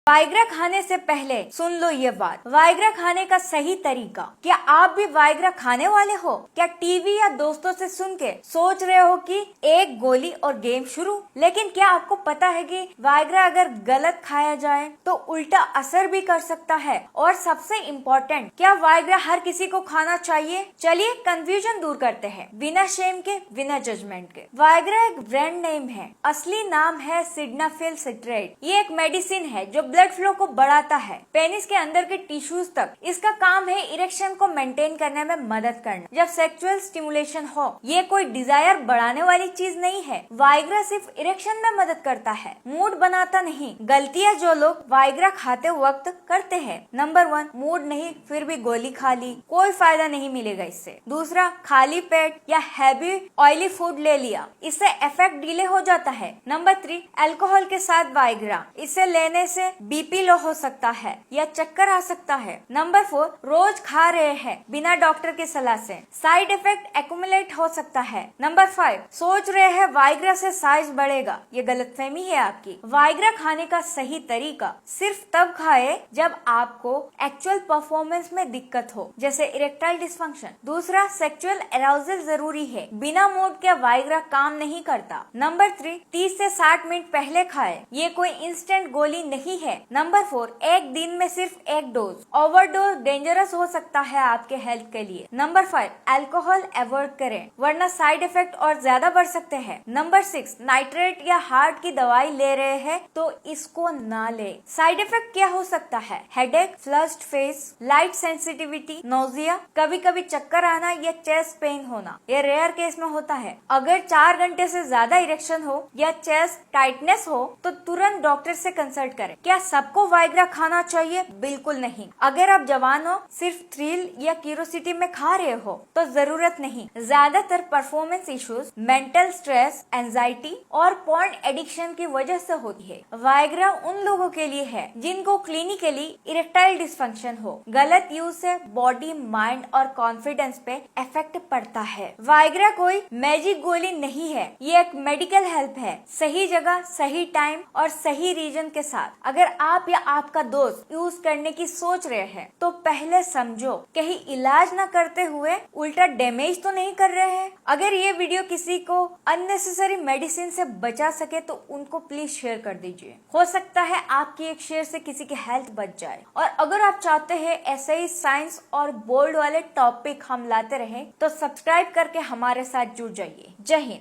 Viagra खाने से पहले सुन लो ये बात। वाइग्रा खाने का सही तरीका। क्या आप भी वाइग्रा खाने वाले हो? क्या टीवी या दोस्तों से सुन के सोच रहे हो कि एक गोली और गेम शुरू? लेकिन क्या आपको पता है कि वाइग्रा अगर गलत खाया जाए तो उल्टा असर भी कर सकता है? और सबसे इम्पोर्टेंट, क्या वाइग्रा हर किसी को खाना चाहिए? चलिए कंफ्यूजन दूर करते हैं, बिना शेम के, बिना जजमेंट के। वाइग्रा एक ब्रांड नेम है, असली नाम है सिडनाफिल सिट्रेट। ये एक मेडिसिन है जो ब्लड फ्लो को बढ़ाता है, पेनिस के अंदर के टिश्यूज तक। इसका काम है इरेक्शन को मेंटेन करने में मदद करना जब सेक्सुअल स्टिमुलेशन हो। ये कोई डिजायर बढ़ाने वाली चीज नहीं है। वाइग्रा सिर्फ इरेक्शन में मदद करता है, मूड बनाता नहीं। गलतियां जो लोग वाइग्रा खाते वक्त करते हैं। नंबर 1, मूड नहीं फिर भी गोली खा ली, कोई फायदा नहीं मिलेगा इससे। दूसरा, खाली पेट या हैवी ऑयली फूड ले लिया, इससे इफेक्ट डिले हो जाता है। नंबर 3, अल्कोहल के साथ वाइग्रा, इसे लेने से बीपी लो हो सकता है या चक्कर आ सकता है। नंबर 4, रोज खा रहे हैं बिना डॉक्टर की सलाह से, साइड इफेक्ट एक्यूमुलेट हो सकता है। नंबर 5, सोच रहे हैं वाइग्रा से साइज बढ़ेगा, ये गलतफहमी है आपकी। वाइग्रा खाने का सही तरीका, सिर्फ तब खाए जब आपको एक्चुअल परफॉर्मेंस में दिक्कत हो, जैसे इरेक्टाइल डिस्फंक्शन। दूसरा, सेक्सुअल अराउजल जरूरी है, बिना मूड के वाइग्रा काम नहीं करता। नंबर 3, 30 से 60 मिनट पहले खाए, ये कोई इंस्टेंट गोली नहीं है। नंबर 4, एक दिन में सिर्फ एक डोज, ओवरडोज डेंजरस हो सकता है आपके हेल्थ के लिए। नंबर 5, अल्कोहल अवॉइड करें वरना साइड इफेक्ट और ज्यादा बढ़ सकते हैं। नंबर 6, नाइट्रेट या हार्ट की दवाई ले रहे हैं तो इसको ना ले। साइड इफेक्ट क्या हो सकता है? Headache, flushed face, light sensitivity, nausea, कभी कभी चक्कर आना या चेस्ट पेन होना, ये रेयर केस में होता है। अगर 4 घंटे से ज्यादा इरेक्शन हो या चेस्ट टाइटनेस हो तो तुरंत डॉक्टर से कंसल्ट करें। क्या सबको वाइग्रा खाना चाहिए? बिल्कुल नहीं। अगर आप जवान हो, सिर्फ थ्रिल या क्यूरोसिटी में खा रहे हो तो जरूरत नहीं। ज्यादातर performance issues mental stress, anxiety और पॉर्न एडिक्शन की वजह से होती है। वाइग्रा उन लोगों के लिए है जिनको क्लिनिकली इरेक्टाइल डिस्फंक्शन हो। गलत यूज से बॉडी, माइंड और कॉन्फिडेंस पे इफेक्ट पड़ता है। वाइग्रा कोई मैजिक गोली नहीं है, ये एक मेडिकल हेल्प है, सही जगह, सही टाइम और सही रीजन के साथ। अगर आप या आपका दोस्त यूज करने की सोच रहे हैं तो पहले समझो कहीं इलाज न करते हुए उल्टा डैमेज तो नहीं कर रहे हैं। अगर ये वीडियो किसी को अननेसेसरी मेडिसिन से बचा सके तो उनको प्लीज शेयर कर दीजिए। हो सकता है आपकी एक शेयर से किसी की हेल्थ बच जाए। और अगर आप चाहते हैं ऐसे ही साइंस और बोल्ड वाले टॉपिक हम लाते रहें तो सब्सक्राइब करके हमारे साथ जुड़ जाइए। जय हिंद।